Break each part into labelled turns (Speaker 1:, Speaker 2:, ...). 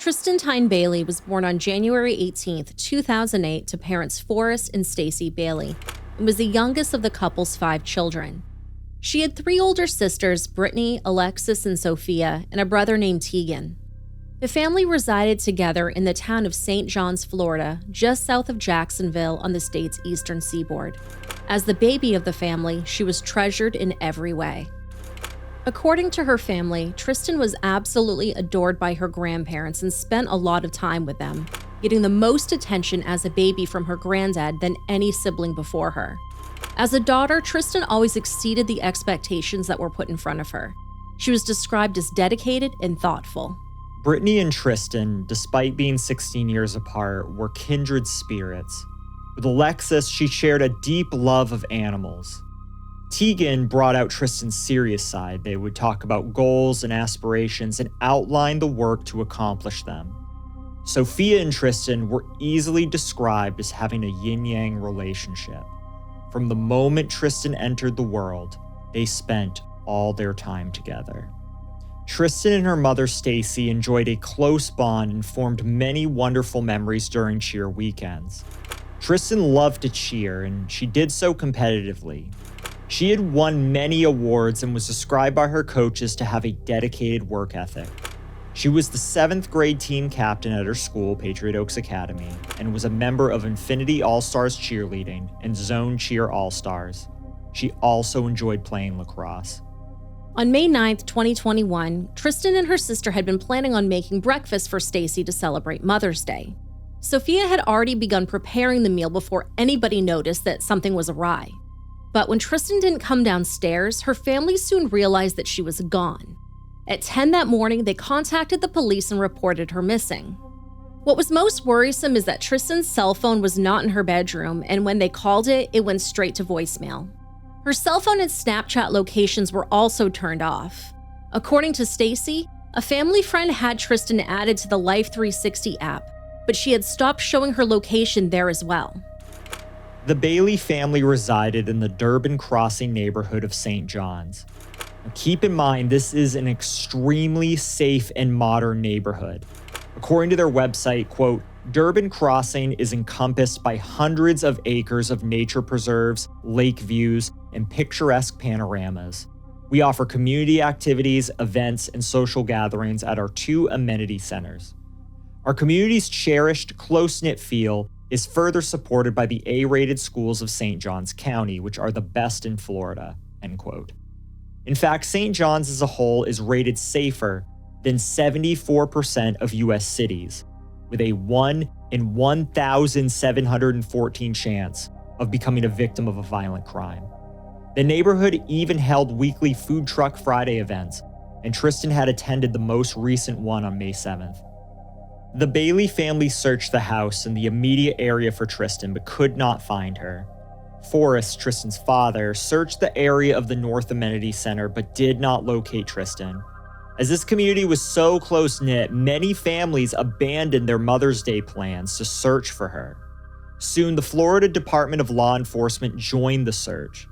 Speaker 1: Tristyn Tyne Bailey was born on January 18, 2008 to parents Forrest and Stacey Bailey, and was the youngest of the couple's 5 children. She had 3 older sisters, Brittany, Alexis, and Sophia, and a brother named Tegan. The family resided together in the town of St. John's, Florida, just south of Jacksonville on the state's eastern seaboard. As the baby of the family, she was treasured in every way. According to her family, Tristyn was absolutely adored by her grandparents and spent a lot of time with them, getting the most attention as a baby from her granddad than any sibling before her. As a daughter, Tristyn always exceeded the expectations that were put in front of her. She was described as dedicated and thoughtful.
Speaker 2: Brittany and Tristyn, despite being 16 years apart, were kindred spirits. With Alexis, she shared a deep love of animals. Tegan brought out Tristyn's serious side. They would talk about goals and aspirations and outline the work to accomplish them. Sophia and Tristyn were easily described as having a yin-yang relationship. From the moment Tristyn entered the world, they spent all their time together. Tristyn and her mother Stacey enjoyed a close bond and formed many wonderful memories during cheer weekends. Tristyn loved to cheer, and she did so competitively. She had won many awards and was described by her coaches to have a dedicated work ethic. She was the 7th grade team captain at her school, Patriot Oaks Academy, and was a member of Infinity All-Stars Cheerleading and Zone Cheer All-Stars. She also enjoyed playing lacrosse.
Speaker 1: On May 9, 2021, Tristyn and her sister had been planning on making breakfast for Stacey to celebrate Mother's Day. Sophia had already begun preparing the meal before anybody noticed that something was awry. But when Tristyn didn't come downstairs, her family soon realized that she was gone. At 10 that morning, they contacted the police and reported her missing. What was most worrisome is that Tristyn's cell phone was not in her bedroom, and when they called it, it went straight to voicemail. Her cell phone and Snapchat locations were also turned off. According to Stacey, a family friend had Tristyn added to the Life 360 app, but she had stopped showing her location there as well.
Speaker 2: The Bailey family resided in the Durbin Crossing neighborhood of St. John's. Now, keep in mind, this is an extremely safe and modern neighborhood. According to their website, quote, Durbin Crossing is encompassed by hundreds of acres of nature preserves, lake views, and picturesque panoramas. We offer community activities, events, and social gatherings at our 2 amenity centers. Our community's cherished, close-knit feel is further supported by the A-rated schools of St. John's County, which are the best in Florida, end quote. In fact, St. John's as a whole is rated safer than 74% of U.S. cities, with a 1 in 1,714 chance of becoming a victim of a violent crime. The neighborhood even held weekly Food Truck Friday events, and Tristyn had attended the most recent one on May 7th. The Bailey family searched the house and the immediate area for Tristyn, but could not find her. Forrest, Tristyn's father, searched the area of the North Amenity Center, but did not locate Tristyn. As this community was so close-knit, many families abandoned their Mother's Day plans to search for her. Soon, the Florida Department of Law Enforcement joined the search.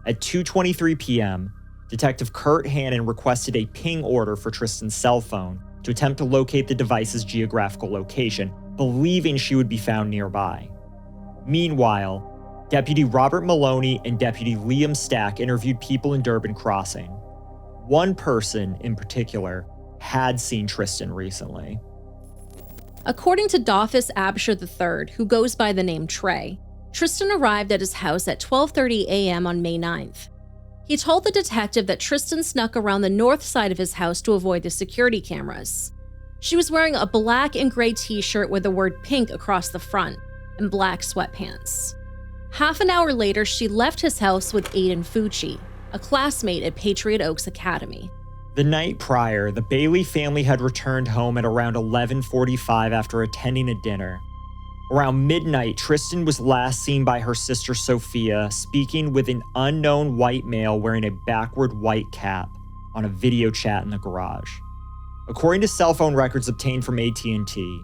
Speaker 2: At 2:23 p.m., Detective Kurt Hannon requested a ping order for Tristyn's cell phone to attempt to locate the device's geographical location, believing she would be found nearby. Meanwhile, Deputy Robert Maloney and Deputy Liam Stack interviewed people in Durbin Crossing. One person, in particular, had seen Tristyn recently.
Speaker 1: According to Dolphus Absher III, who goes by the name Trey, Tristyn arrived at his house at 12:30 a.m. on May 9th. He told the detective that Tristyn snuck around the north side of his house to avoid the security cameras. She was wearing a black and gray t-shirt with the word pink across the front and black sweatpants. Half an hour later, she left his house with Aiden Fucci, a classmate at Patriot Oaks Academy.
Speaker 2: The night prior, the Bailey family had returned home at around 11:45 after attending a dinner. Around midnight, Tristyn was last seen by her sister Sophia speaking with an unknown white male wearing a backward white cap on a video chat in the garage. According to cell phone records obtained from AT&T,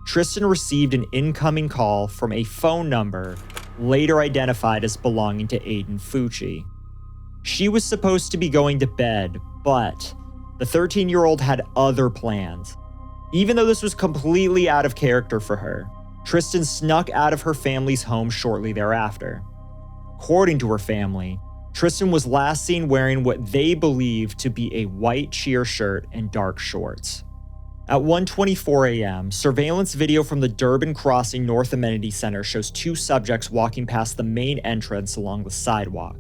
Speaker 2: Tristyn received an incoming call from a phone number later identified as belonging to Aiden Fucci. She was supposed to be going to bed, but the 13-year-old had other plans. Even though this was completely out of character for her, Tristyn snuck out of her family's home shortly thereafter. According to her family, Tristyn was last seen wearing what they believed to be a white cheer shirt and dark shorts. At 1:24 a.m., surveillance video from the Durbin Crossing North Amenity Center shows two subjects walking past the main entrance along the sidewalk.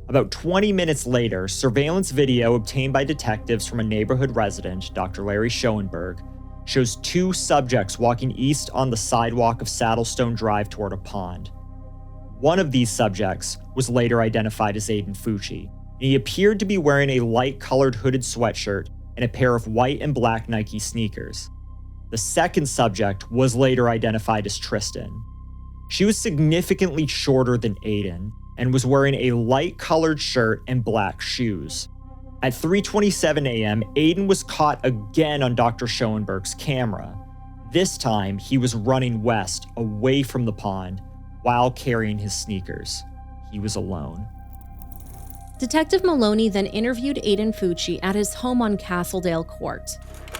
Speaker 2: About 20 minutes later, surveillance video obtained by detectives from a neighborhood resident, Dr. Larry Schoenberg, shows two subjects walking east on the sidewalk of Saddlestone Drive toward a pond. One of these subjects was later identified as Aiden Fucci, and he appeared to be wearing a light-colored hooded sweatshirt and a pair of white and black Nike sneakers. The second subject was later identified as Tristyn. She was significantly shorter than Aiden and was wearing a light-colored shirt and black shoes. At 3:27 a.m., Aiden was caught again on Dr. Schoenberg's camera. This time, he was running west, away from the pond, while carrying his sneakers. He was alone.
Speaker 1: Detective Maloney then interviewed Aiden Fucci at his home on Castledale Court.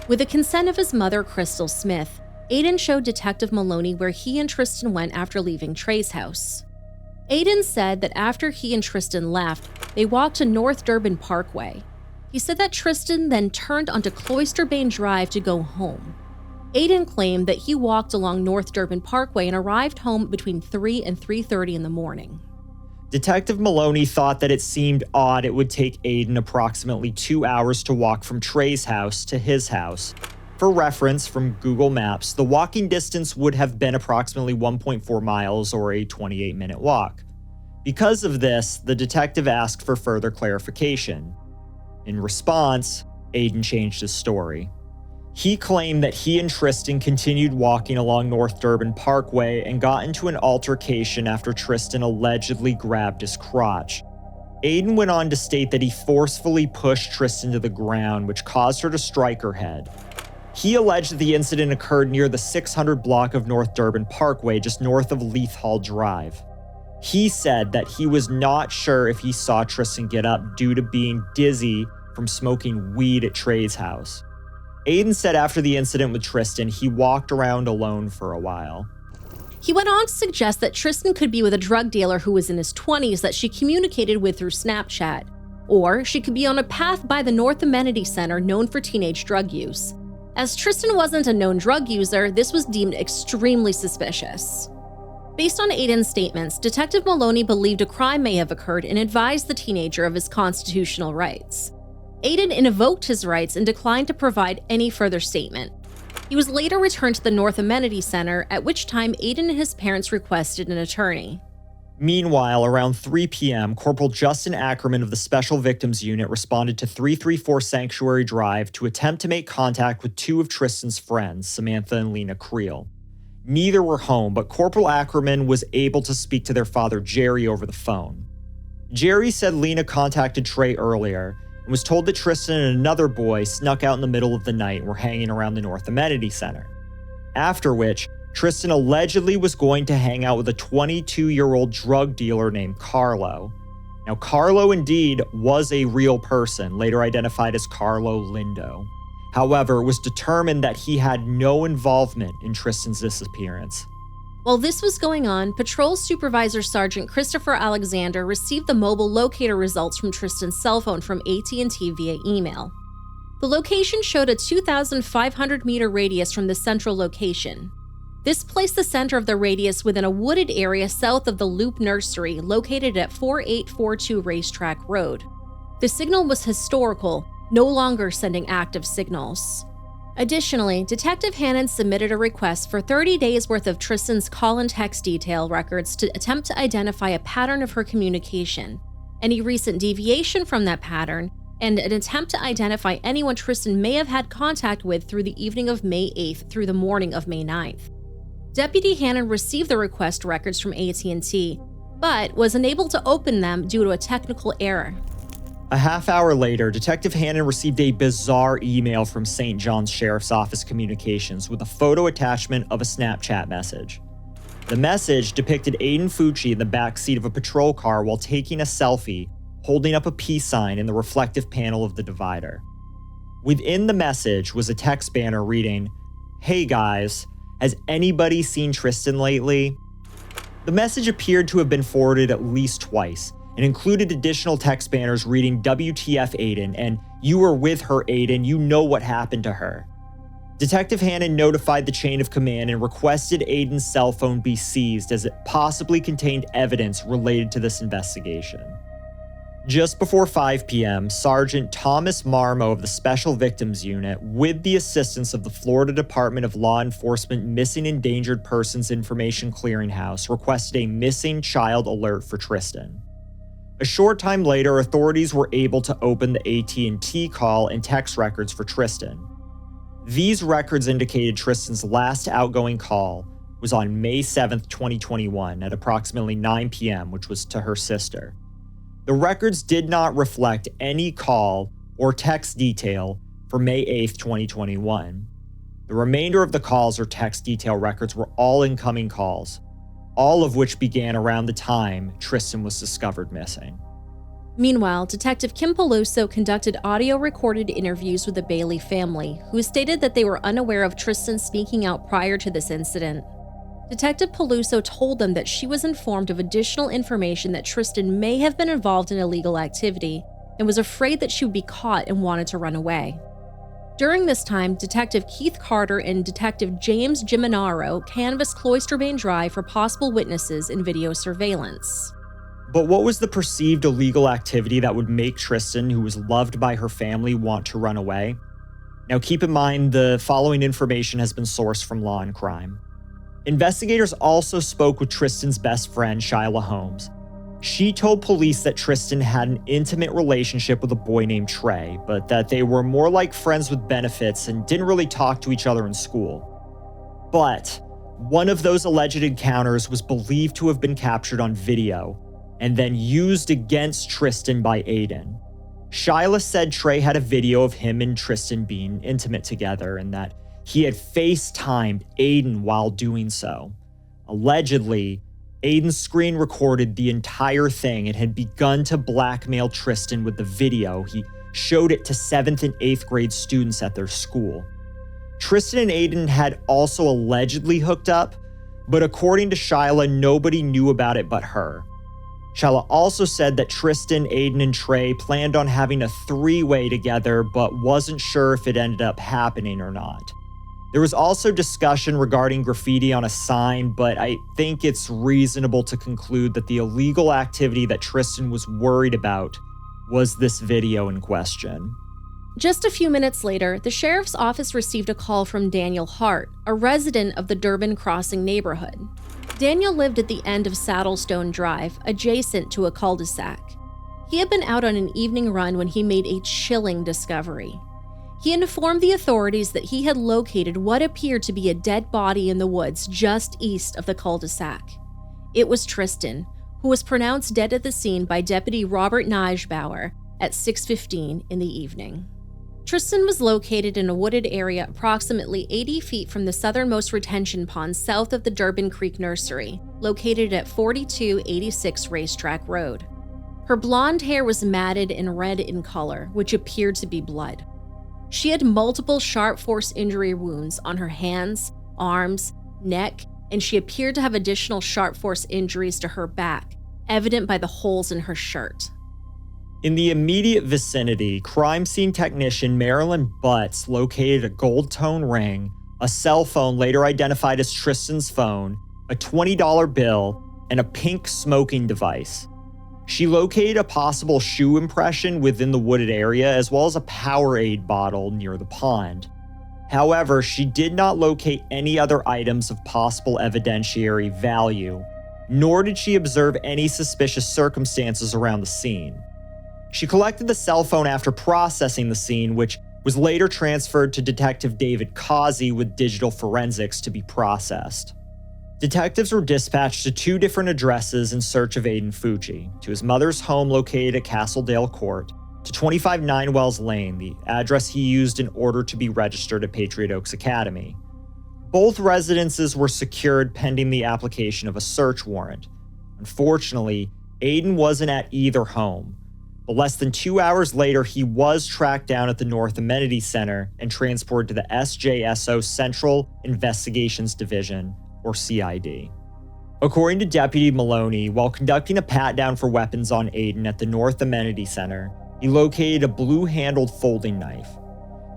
Speaker 1: With the consent of his mother, Crystal Smith, Aiden showed Detective Maloney where he and Tristyn went after leaving Trey's house. Aiden said that after he and Tristyn left, they walked to North Durbin Parkway. He said that Tristyn then turned onto Cloisterbane Drive to go home. Aiden claimed that he walked along North Durbin Parkway and arrived home between 3 and 3:30 in the morning.
Speaker 2: Detective Maloney thought that it seemed odd it would take Aiden approximately 2 hours to walk from Trey's house to his house. For reference from Google Maps, the walking distance would have been approximately 1.4 miles or a 28-minute walk. Because of this, the detective asked for further clarification. In response, Aiden changed his story. He claimed that he and Tristyn continued walking along North Durbin Parkway and got into an altercation after Tristyn allegedly grabbed his crotch. Aiden went on to state that he forcefully pushed Tristyn to the ground, which caused her to strike her head. He alleged that the incident occurred near the 600 block of North Durbin Parkway, just north of Leith Hall Drive. He said that he was not sure if he saw Tristyn get up due to being dizzy from smoking weed at Trey's house. Aiden said after the incident with Tristyn, he walked around alone for a while.
Speaker 1: He went on to suggest that Tristyn could be with a drug dealer who was in his 20s that she communicated with through Snapchat, or she could be on a path by the North Amenity Center known for teenage drug use. As Tristyn wasn't a known drug user, this was deemed extremely suspicious. Based on Aiden's statements, Detective Maloney believed a crime may have occurred and advised the teenager of his constitutional rights. Aiden invoked his rights and declined to provide any further statement. He was later returned to the North Amenity Center, at which time Aiden and his parents requested an attorney.
Speaker 2: Meanwhile, around 3 p.m., Corporal Justin Ackerman of the Special Victims Unit responded to 334 Sanctuary Drive to attempt to make contact with two of Tristyn's friends, Samantha and Lena Creel. Neither were home, but Corporal Ackerman was able to speak to their father, Jerry, over the phone. Jerry said Lena contacted Trey earlier and was told that Tristyn and another boy snuck out in the middle of the night and were hanging around the North Amenity Center. After which, Tristyn allegedly was going to hang out with a 22-year-old drug dealer named Carlo. Now, Carlo indeed was a real person, later identified as Carlo Lindo. However, it was determined that he had no involvement in Tristyn's disappearance.
Speaker 1: While this was going on, Patrol Supervisor Sergeant Christopher Alexander received the mobile locator results from Tristyn's cell phone from AT&T via email. The location showed a 2,500-meter radius from the central location. This placed the center of the radius within a wooded area south of the Loop Nursery, located at 4842 Racetrack Road. The signal was historical, no longer sending active signals. Additionally, Detective Hannon submitted a request for 30 days worth of Tristyn's call and text detail records to attempt to identify a pattern of her communication, any recent deviation from that pattern, and an attempt to identify anyone Tristyn may have had contact with through the evening of May 8th through the morning of May 9th. Deputy Hannon received the request records from AT&T, but was unable to open them due to a technical error.
Speaker 2: A half hour later, Detective Hannon received a bizarre email from St. John's Sheriff's Office Communications with a photo attachment of a Snapchat message. The message depicted Aiden Fucci in the backseat of a patrol car while taking a selfie, holding up a peace sign in the reflective panel of the divider. Within the message was a text banner reading, "Hey guys, has anybody seen Tristyn lately?" The message appeared to have been forwarded at least twice and included additional text banners reading "WTF Aiden" and "You were with her, Aiden, you know what happened to her." Detective Hannon notified the chain of command and requested Aiden's cell phone be seized as it possibly contained evidence related to this investigation. Just before 5 p.m., Sergeant Thomas Marmo of the Special Victims Unit, with the assistance of the Florida Department of Law Enforcement Missing Endangered Persons Information Clearinghouse, requested a missing child alert for Tristyn. A short time later, authorities were able to open the AT&T call and text records for Tristyn. These records indicated Tristyn's last outgoing call was on May 7, 2021 at approximately 9 p.m., which was to her sister. The records did not reflect any call or text detail for May 8, 2021. The remainder of the calls or text detail records were all incoming calls, all of which began around the time Tristyn was discovered missing.
Speaker 1: Meanwhile, Detective Kim Peluso conducted audio-recorded interviews with the Bailey family, who stated that they were unaware of Tristyn sneaking out prior to this incident. Detective Peluso told them that she was informed of additional information that Tristyn may have been involved in illegal activity and was afraid that she would be caught and wanted to run away. During this time, Detective Keith Carter and Detective James Giminaro canvassed Cloister Bain Drive for possible witnesses in video surveillance.
Speaker 2: But what was the perceived illegal activity that would make Tristyn, who was loved by her family, want to run away? Now keep in mind the following information has been sourced from Law and Crime. Investigators also spoke with Tristyn's best friend, Shyla Holmes. She told police that Tristyn had an intimate relationship with a boy named Trey, but that they were more like friends with benefits and didn't really talk to each other in school. But one of those alleged encounters was believed to have been captured on video and then used against Tristyn by Aiden. Shyla said Trey had a video of him and Tristyn being intimate together and that he had FaceTimed Aiden while doing so. Allegedly, Aiden screen recorded the entire thing and had begun to blackmail Tristyn with the video. He showed it to 7th and 8th grade students at their school. Tristyn and Aiden had also allegedly hooked up, but according to Shyla, nobody knew about it but her. Shyla also said that Tristyn, Aiden, and Trey planned on having a three-way together, but wasn't sure if it ended up happening or not. There was also discussion regarding graffiti on a sign, but I think it's reasonable to conclude that the illegal activity that Tristyn was worried about was this video in question.
Speaker 1: Just a few minutes later, the sheriff's office received a call from Daniel Hart, a resident of the Durbin Crossing neighborhood. Daniel lived at the end of Saddlestone Drive, adjacent to a cul-de-sac. He had been out on an evening run when he made a chilling discovery. He informed the authorities that he had located what appeared to be a dead body in the woods just east of the cul-de-sac. It was Tristyn, who was pronounced dead at the scene by Deputy Robert Nijbauer at 6:15 in the evening. Tristyn was located in a wooded area approximately 80 feet from the southernmost retention pond south of the Durbin Creek Nursery, located at 4286 Racetrack Road. Her blonde hair was matted and red in color, which appeared to be blood. She had multiple sharp force injury wounds on her hands, arms, neck, and she appeared to have additional sharp force injuries to her back, evident by the holes in her shirt.
Speaker 2: In the immediate vicinity, crime scene technician Marilyn Butts located a gold tone ring, a cell phone later identified as Tristyn's phone, a $20 bill, and a pink smoking device. She located a possible shoe impression within the wooded area as well as a Powerade bottle near the pond. However, she did not locate any other items of possible evidentiary value, nor did she observe any suspicious circumstances around the scene. She collected the cell phone after processing the scene, which was later transferred to Detective David Causey with digital forensics to be processed. Detectives were dispatched to two different addresses in search of Aiden Fucci, to his mother's home located at Castledale Court, to 25 Nine Wells Lane, the address he used in order to be registered at Patriot Oaks Academy. Both residences were secured pending the application of a search warrant. Unfortunately, Aiden wasn't at either home. But less than 2 hours later, he was tracked down at the North Amenity Center and transported to the SJSO Central Investigations Division, or CID. According to Deputy Maloney, while conducting a pat-down for weapons on Aiden at the North Amenity Center, he located a blue-handled folding knife.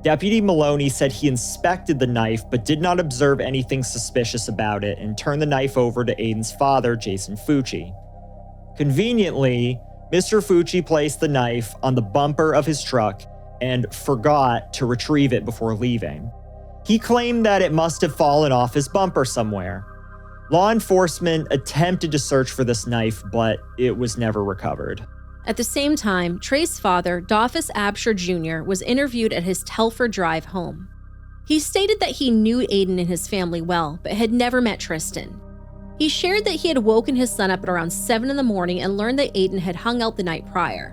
Speaker 2: Deputy Maloney said he inspected the knife but did not observe anything suspicious about it and turned the knife over to Aiden's father, Jason Fucci. Conveniently, Mr. Fucci placed the knife on the bumper of his truck and forgot to retrieve it before leaving. He claimed that it must have fallen off his bumper somewhere. Law enforcement attempted to search for this knife, but it was never recovered.
Speaker 1: At the same time, Trey's father, Dolphus Absher Jr., was interviewed at his Telford Drive home. He stated that he knew Aiden and his family well, but had never met Tristyn. He shared that he had woken his son up at around 7 in the morning and learned that Aiden had hung out the night prior.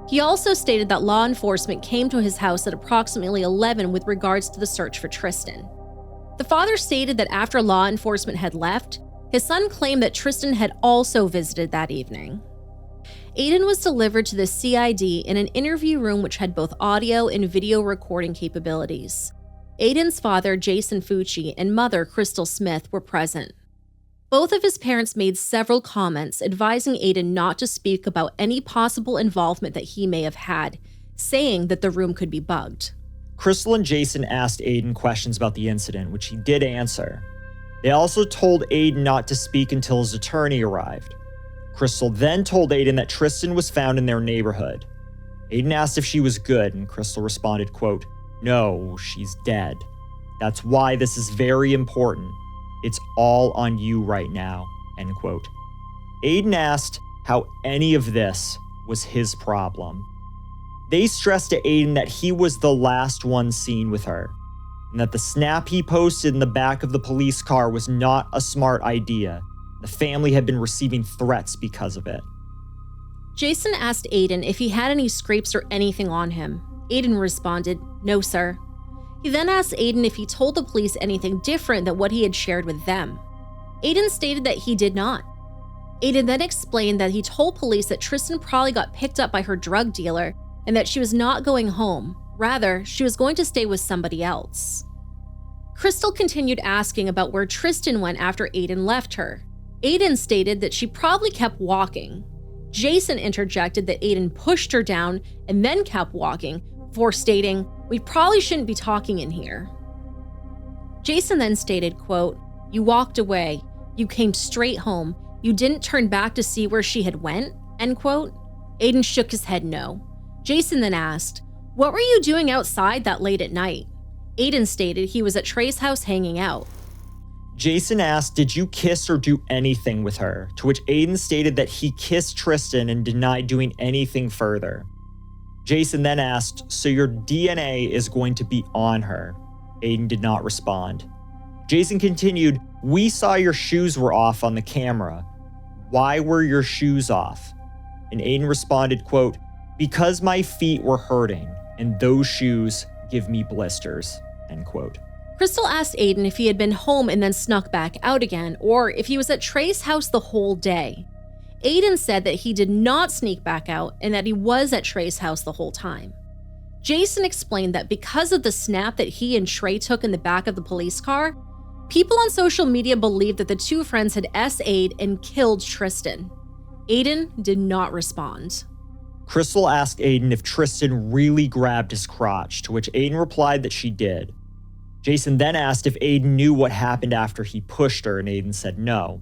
Speaker 1: He also stated that law enforcement came to his house at approximately 11 with regards to the search for Tristyn. The father stated that after law enforcement had left, his son claimed that Tristyn had also visited that evening. Aiden was delivered to the CID in an interview room which had both audio and video recording capabilities. Aiden's father, Jason Fucci, and mother, Crystal Smith, were present. Both of his parents made several comments advising Aiden not to speak about any possible involvement that he may have had, saying that the room could be bugged.
Speaker 2: Crystal and Jason asked Aiden questions about the incident, which he did answer. They also told Aiden not to speak until his attorney arrived. Crystal then told Aiden that Tristyn was found in their neighborhood. Aiden asked if she was good, and Crystal responded, quote, "No, she's dead. That's why this is very important. It's all on you right now," end quote. Aiden asked how any of this was his problem. They stressed to Aiden that he was the last one seen with her, and that the snap he posted in the back of the police car was not a smart idea. The family had been receiving threats because of it.
Speaker 1: Jason asked Aiden if he had any scrapes or anything on him. Aiden responded, "No, sir." He then asked Aiden if he told the police anything different than what he had shared with them. Aiden stated that he did not. Aiden then explained that he told police that Tristyn probably got picked up by her drug dealer and that she was not going home. Rather, she was going to stay with somebody else. Crystal continued asking about where Tristyn went after Aiden left her. Aiden stated that she probably kept walking. Jason interjected that Aiden pushed her down and then kept walking, before stating, "We probably shouldn't be talking in here." Jason then stated, quote, "You walked away. You came straight home. You didn't turn back to see where she had went?" End quote. Aiden shook his head no. Jason then asked, "What were you doing outside that late at night?" Aiden stated he was at Trey's house hanging out.
Speaker 2: Jason asked, "Did you kiss or do anything with her?" To which Aiden stated that he kissed Tristyn and denied doing anything further. Jason then asked, "So your DNA is going to be on her?" Aiden did not respond. Jason continued, "We saw your shoes were off on the camera. Why were your shoes off?" And Aiden responded, quote, "Because my feet were hurting, and those shoes give me blisters," end quote.
Speaker 1: Crystal asked Aiden if he had been home and then snuck back out again, or if he was at Trey's house the whole day. Aiden said that he did not sneak back out and that he was at Trey's house the whole time. Jason explained that because of the snap that he and Trey took in the back of the police car, people on social media believed that the two friends had SA'd and killed Tristyn. Aiden did not respond.
Speaker 2: Crystal asked Aiden if Tristyn really grabbed his crotch, to which Aiden replied that she did. Jason then asked if Aiden knew what happened after he pushed her, and Aiden said no.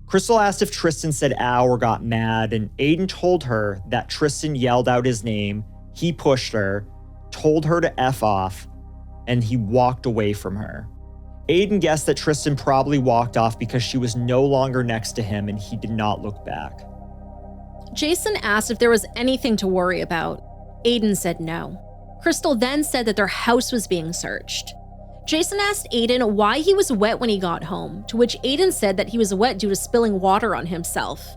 Speaker 2: Crystal asked if Tristyn said ow or got mad, and Aiden told her that Tristyn yelled out his name, he pushed her, told her to F off, and he walked away from her. Aiden guessed that Tristyn probably walked off because she was no longer next to him and he did not look back.
Speaker 1: Jason asked if there was anything to worry about. Aiden said no. Crystal then said that their house was being searched. Jason asked Aiden why he was wet when he got home, to which Aiden said that he was wet due to spilling water on himself.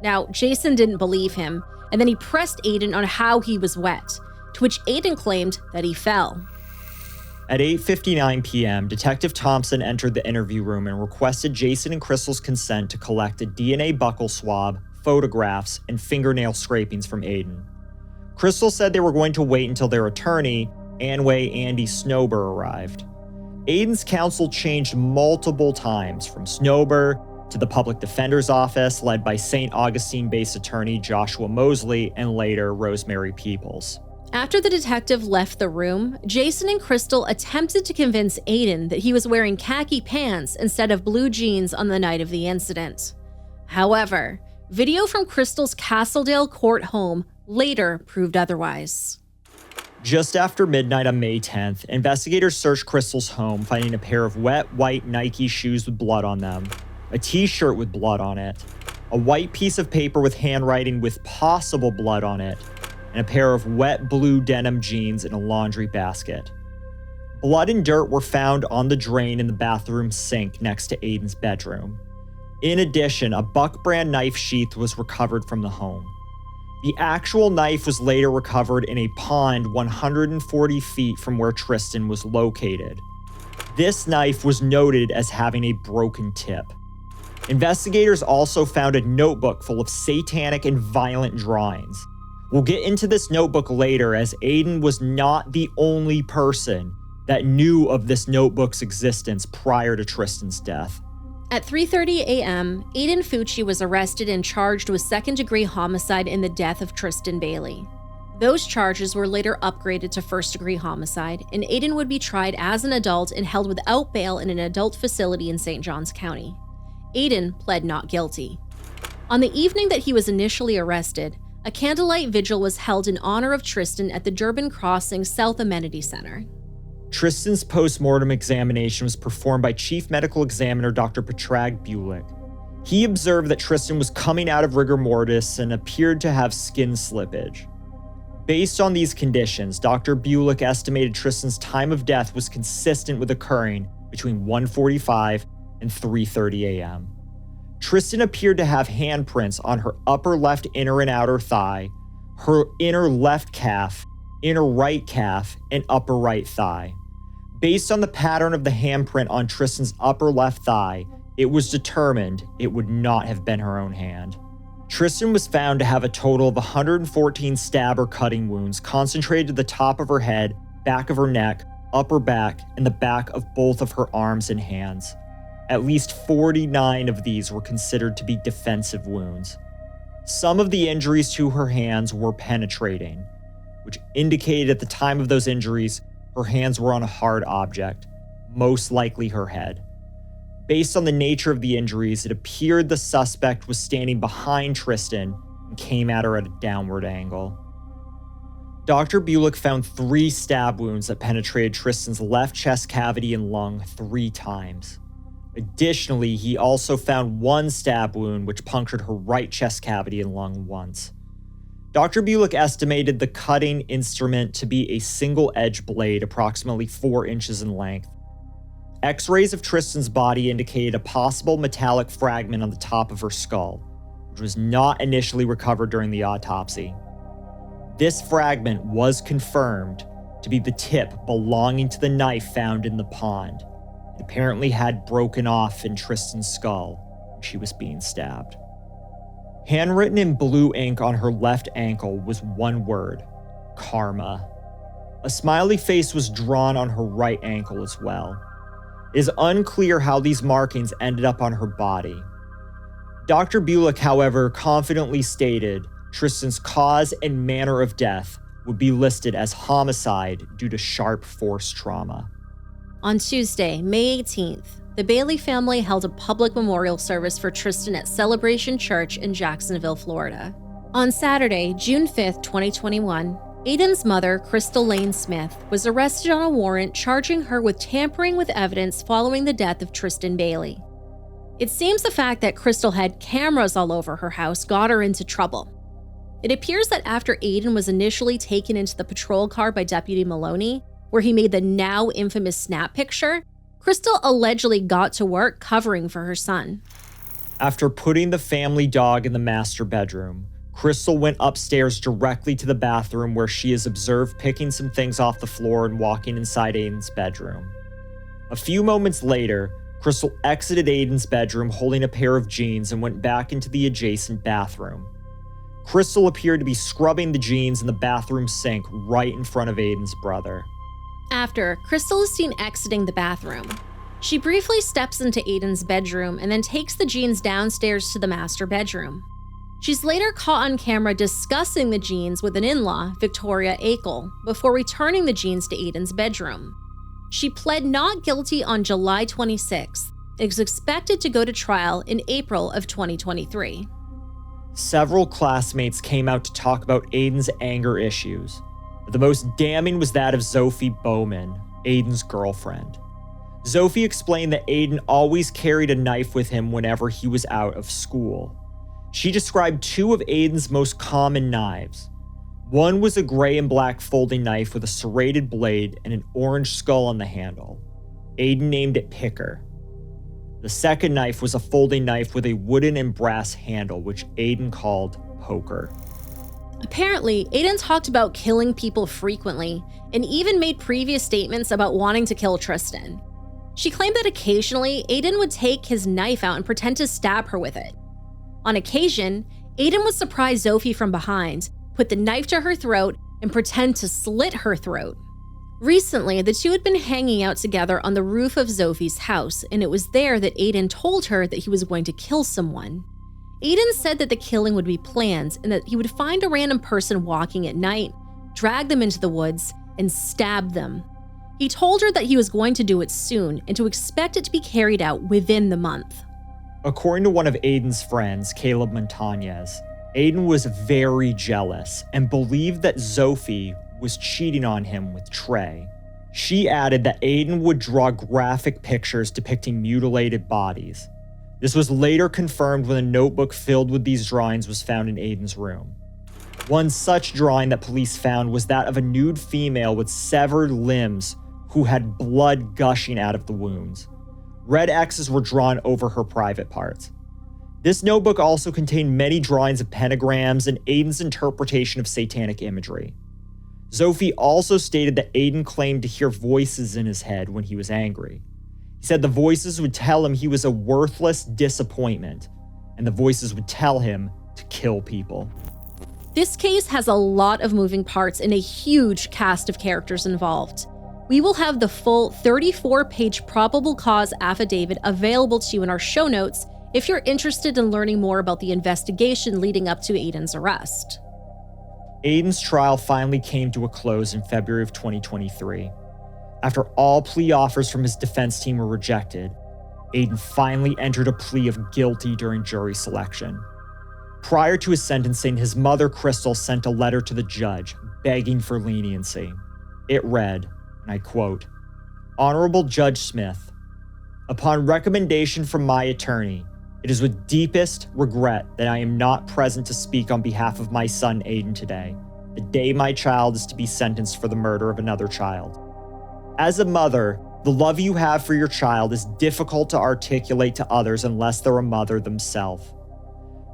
Speaker 1: Now, Jason didn't believe him, and then he pressed Aiden on how he was wet, to which Aiden claimed that he fell.
Speaker 2: At 8:59 p.m., Detective Thompson entered the interview room and requested Jason and Crystal's consent to collect a DNA buccal swab, photographs, and fingernail scrapings from Aiden. Crystal said they were going to wait until their attorney, Anway Andy Snober, arrived. Aiden's counsel changed multiple times, from Snober to the public defender's office led by St. Augustine-based attorney Joshua Mosley and later Rosemary Peoples.
Speaker 1: After the detective left the room, Jason and Crystal attempted to convince Aiden that he was wearing khaki pants instead of blue jeans on the night of the incident. However, video from Crystal's Castledale court home later proved otherwise.
Speaker 2: Just after midnight on May 10th, investigators searched Crystal's home, finding a pair of wet white Nike shoes with blood on them, a t-shirt with blood on it, a white piece of paper with handwriting with possible blood on it, and a pair of wet blue denim jeans in a laundry basket. Blood and dirt were found on the drain in the bathroom sink next to Aiden's bedroom. In addition, a Buck brand knife sheath was recovered from the home. The actual knife was later recovered in a pond 140 feet from where Tristyn was located. This knife was noted as having a broken tip. Investigators also found a notebook full of satanic and violent drawings. We'll get into this notebook later, as Aiden was not the only person that knew of this notebook's existence prior to Tristyn's death.
Speaker 1: At 3:30 a.m., Aiden Fucci was arrested and charged with second-degree homicide in the death of Tristyn Bailey. Those charges were later upgraded to first-degree homicide, and Aiden would be tried as an adult and held without bail in an adult facility in St. Johns County. Aiden pled not guilty. On the evening that he was initially arrested, a candlelight vigil was held in honor of Tristyn at the Durbin Crossing South Amenity Center.
Speaker 2: Tristyn's post-mortem examination was performed by Chief Medical Examiner Dr. Patrag Bulick. He observed that Tristyn was coming out of rigor mortis and appeared to have skin slippage. Based on these conditions, Dr. Bulick estimated Tristyn's time of death was consistent with occurring between 1:45 and 3:30 a.m. Tristyn appeared to have handprints on her upper left inner and outer thigh, her inner left calf, inner right calf, and upper right thigh. Based on the pattern of the handprint on Tristyn's upper left thigh, it was determined it would not have been her own hand. Tristyn was found to have a total of 114 stab or cutting wounds concentrated to the top of her head, back of her neck, upper back, and the back of both of her arms and hands. At least 49 of these were considered to be defensive wounds. Some of the injuries to her hands were penetrating, which indicated at the time of those injuries, her hands were on a hard object, most likely her head. Based on the nature of the injuries, it appeared the suspect was standing behind Tristyn and came at her at a downward angle. Dr. Bulick found 3 stab wounds that penetrated Tristyn's left chest cavity and lung 3 times. Additionally, he also found 1 stab wound which punctured her right chest cavity and lung once. Dr. Bulick estimated the cutting instrument to be a single-edged blade approximately 4 inches in length. X-rays of Tristyn's body indicated a possible metallic fragment on the top of her skull, which was not initially recovered during the autopsy. This fragment was confirmed to be the tip belonging to the knife found in the pond. It apparently had broken off in Tristyn's skull when she was being stabbed. Handwritten in blue ink on her left ankle was one word: karma. A smiley face was drawn on her right ankle as well. It is unclear how these markings ended up on her body. Dr. Bulick, however, confidently stated Tristyn's cause and manner of death would be listed as homicide due to sharp force trauma.
Speaker 1: On Tuesday, May 18th, the Bailey family held a public memorial service for Tristyn at Celebration Church in Jacksonville, Florida. On Saturday, June 5th, 2021, Aiden's mother, Crystal Lane Smith, was arrested on a warrant charging her with tampering with evidence following the death of Tristyn Bailey. It seems the fact that Crystal had cameras all over her house got her into trouble. It appears that after Aiden was initially taken into the patrol car by Deputy Maloney, where he made the now infamous snap picture, Crystal allegedly got to work covering for her son.
Speaker 2: After putting the family dog in the master bedroom, Crystal went upstairs directly to the bathroom where she is observed picking some things off the floor and walking inside Aiden's bedroom. A few moments later, Crystal exited Aiden's bedroom holding a pair of jeans and went back into the adjacent bathroom. Crystal appeared to be scrubbing the jeans in the bathroom sink right in front of Aiden's brother.
Speaker 1: After, Crystal is seen exiting the bathroom. She briefly steps into Aiden's bedroom and then takes the jeans downstairs to the master bedroom. She's later caught on camera discussing the jeans with an in-law, Victoria Akel, before returning the jeans to Aiden's bedroom. She pled not guilty on July 26th and is expected to go to trial in April of 2023.
Speaker 2: Several classmates came out to talk about Aiden's anger issues. The most damning was that of Sophie Bowman, Aiden's girlfriend. Sophie explained that Aiden always carried a knife with him whenever he was out of school. She described two of Aiden's most common knives. One was a gray and black folding knife with a serrated blade and an orange skull on the handle. Aiden named it Picker. The second knife was a folding knife with a wooden and brass handle, which Aiden called Poker.
Speaker 1: Apparently, Aiden talked about killing people frequently and even made previous statements about wanting to kill Tristyn. She claimed that occasionally, Aiden would take his knife out and pretend to stab her with it. On occasion, Aiden would surprise Sophie from behind, put the knife to her throat, and pretend to slit her throat. Recently, the two had been hanging out together on the roof of Sophie's house, and it was there that Aiden told her that he was going to kill someone. Aiden said that the killing would be planned and that he would find a random person walking at night, drag them into the woods, and stab them. He told her that he was going to do it soon and to expect it to be carried out within the month.
Speaker 2: According to one of Aiden's friends, Caleb Montañez, Aiden was very jealous and believed that Sophie was cheating on him with Trey. She added that Aiden would draw graphic pictures depicting mutilated bodies. This was later confirmed when a notebook filled with these drawings was found in Aiden's room. One such drawing that police found was that of a nude female with severed limbs who had blood gushing out of the wounds. Red X's were drawn over her private parts. This notebook also contained many drawings of pentagrams and Aiden's interpretation of satanic imagery. Sophie also stated that Aiden claimed to hear voices in his head when he was angry. He said the voices would tell him he was a worthless disappointment, and the voices would tell him to kill people.
Speaker 1: This case has a lot of moving parts and a huge cast of characters involved. We will have the full 34-page probable cause affidavit available to you in our show notes if you're interested in learning more about the investigation leading up to Aiden's arrest.
Speaker 2: Aiden's trial finally came to a close in February of 2023. After all plea offers from his defense team were rejected, Aiden finally entered a plea of guilty during jury selection. Prior to his sentencing, his mother, Crystal, sent a letter to the judge begging for leniency. It read, and I quote, "Honorable Judge Smith, upon recommendation from my attorney, it is with deepest regret that I am not present to speak on behalf of my son Aiden today, the day my child is to be sentenced for the murder of another child. As a mother, the love you have for your child is difficult to articulate to others unless they're a mother themselves.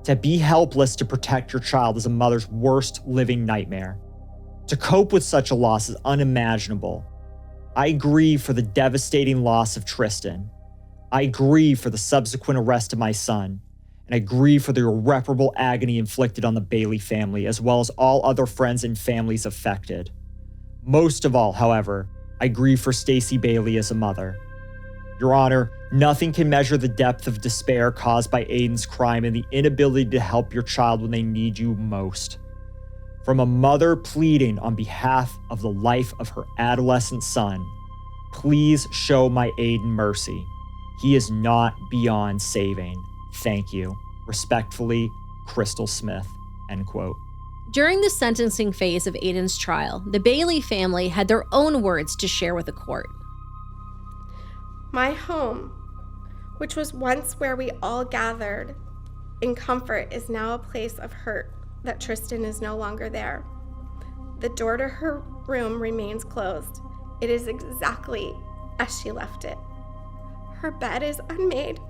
Speaker 2: To be helpless to protect your child is a mother's worst living nightmare. To cope with such a loss is unimaginable. I grieve for the devastating loss of Tristan. I grieve for the subsequent arrest of my son, and I grieve for the irreparable agony inflicted on the Bailey family, as well as all other friends and families affected. Most of all, however, I grieve for Stacey Bailey as a mother. Your Honor, nothing can measure the depth of despair caused by Aiden's crime and the inability to help your child when they need you most. From a mother pleading on behalf of the life of her adolescent son, please show my Aiden mercy. He is not beyond saving. Thank you. Respectfully, Crystal Smith." End quote.
Speaker 1: During the sentencing phase of Aiden's trial, the Bailey family had their own words to share with the court.
Speaker 3: "My home, which was once where we all gathered in comfort, is now a place of hurt that Tristyn is no longer there. The door to her room remains closed. It is exactly as she left it. Her bed is unmade.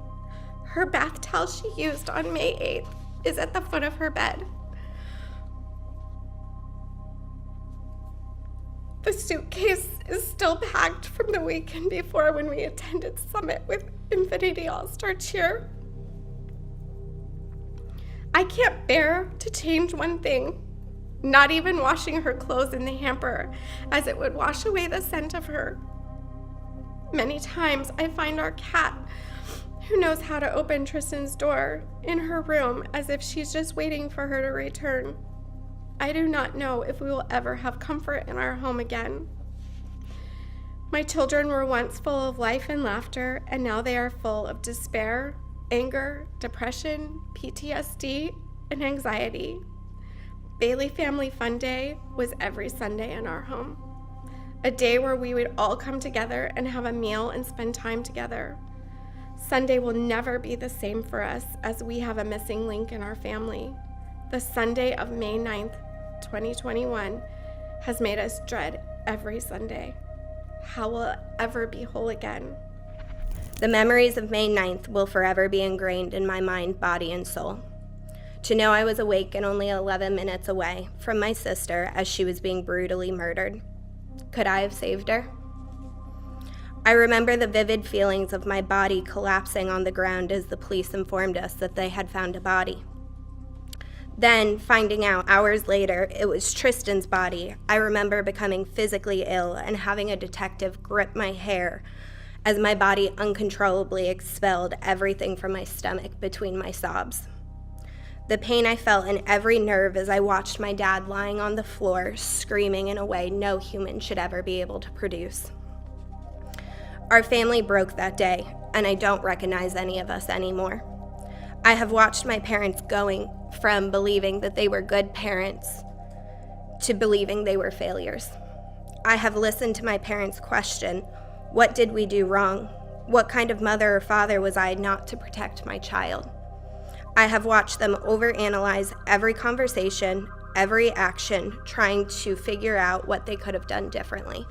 Speaker 3: Her bath towel she used on May 8th is at the foot of her bed. The suitcase is still packed from the weekend before when we attended Summit with Infinity All-Star Cheer. I can't bear to change one thing, not even washing her clothes in the hamper, as it would wash away the scent of her. Many times I find our cat, who knows how to open Tristan's door, in her room as if she's just waiting for her to return. I do not know if we will ever have comfort in our home again. My children were once full of life and laughter, and now they are full of despair, anger, depression, PTSD, and anxiety. Bailey Family Fun Day was every Sunday in our home. A day where we would all come together and have a meal and spend time together. Sunday will never be the same for us, as we have a missing link in our family. The Sunday of May 9th, 2021 has made us dread every Sunday. How will it ever be whole again?
Speaker 4: The memories of May 9th will forever be ingrained in my mind, body, and soul. To know I was awake and only 11 minutes away from my sister as she was being brutally murdered. Could I have saved her? I remember the vivid feelings of my body collapsing on the ground as the police informed us that they had found a body. Then, finding out hours later it was Tristan's body, I remember becoming physically ill and having a detective grip my hair as my body uncontrollably expelled everything from my stomach between my sobs. The pain I felt in every nerve as I watched my dad lying on the floor, screaming in a way no human should ever be able to produce. Our family broke that day, and I don't recognize any of us anymore. I have watched my parents going from believing that they were good parents to believing they were failures. I have listened to my parents question, what did we do wrong? What kind of mother or father was I not to protect my child? I have watched them overanalyze every conversation, every action, trying to figure out what they could have done differently.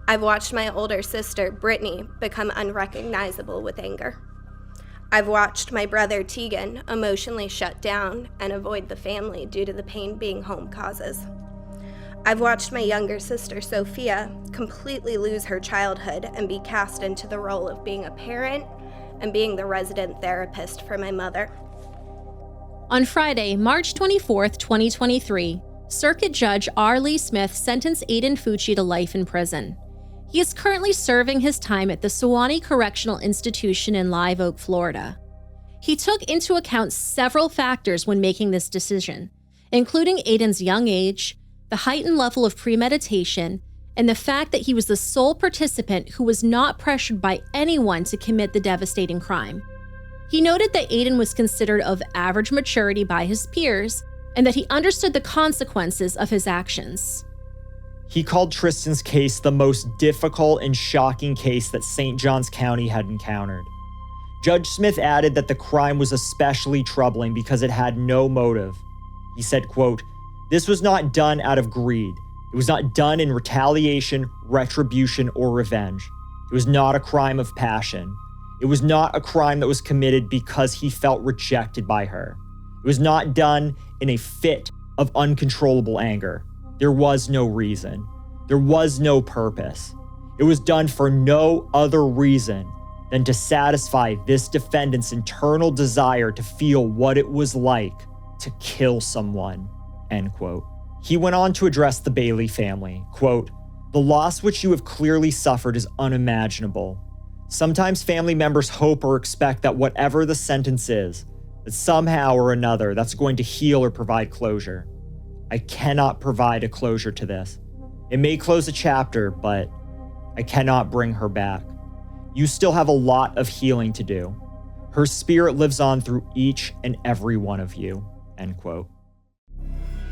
Speaker 4: I've watched my older sister, Brittany, become unrecognizable with anger. I've watched my brother, Tegan, emotionally shut down and avoid the family due to the pain being home causes. I've watched my younger sister, Sophia, completely lose her childhood and be cast into the role of being a parent and being the resident therapist for my mother.
Speaker 1: On Friday, March 24th, 2023, Circuit Judge R. Lee Smith sentenced Aiden Fucci to life in prison. He is currently serving his time at the Sewanee Correctional Institution in Live Oak, Florida. He took into account several factors when making this decision, including Aiden's young age, the heightened level of premeditation, and the fact that he was the sole participant who was not pressured by anyone to commit the devastating crime. He noted that Aiden was considered of average maturity by his peers and that he understood the consequences of his actions.
Speaker 2: He called Tristan's case the most difficult and shocking case that St. Johns County had encountered. Judge Smith added that the crime was especially troubling because it had no motive. He said, quote, "This was not done out of greed. It was not done in retaliation, retribution, or revenge. It was not a crime of passion. It was not a crime that was committed because he felt rejected by her. It was not done in a fit of uncontrollable anger. There was no reason. There was no purpose. It was done for no other reason than to satisfy this defendant's internal desire to feel what it was like to kill someone," end quote. He went on to address the Bailey family, quote, "The loss which you have clearly suffered is unimaginable. Sometimes family members hope or expect that whatever the sentence is, that somehow or another that's going to heal or provide closure. I cannot provide a closure to this. It may close a chapter, but I cannot bring her back. You still have a lot of healing to do. Her spirit lives on through each and every one of you," end quote.